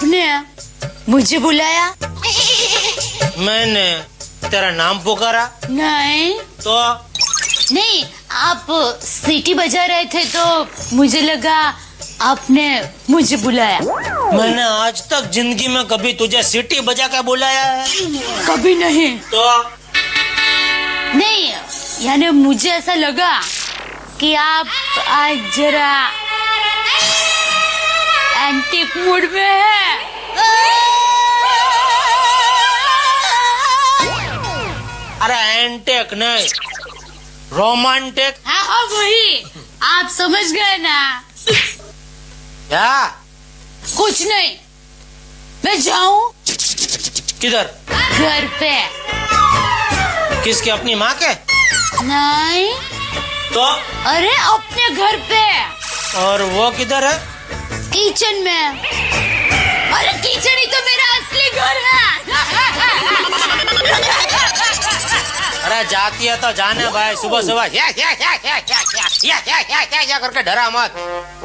आपने मुझे बुलाया? मैंने तेरा नाम पुकारा नहीं तो नहीं, आप सीटी बजा रहे थे तो मुझे लगा आपने मुझे बुलाया। मैंने आज तक जिंदगी में कभी तुझे सीटी बजा के बुलाया है? कभी नहीं। तो नहीं, यानी मुझे ऐसा लगा कि आप आज जरा एंटीक मूड में है। अरे एंटेक नहीं, रोमांटिक। हाँ हाँ वही, आप समझ गए ना। क्या? कुछ नहीं, मैं जाऊं किधर? घर पे। किसके, अपनी माँ के? नहीं, तो अरे अपने घर पे। और वो किधर है? किचन में। अरे किचन ही तो मेरा असली घर है। अरे जाती है तो जाने भाई, सुबह सुबह या करके डरा मत।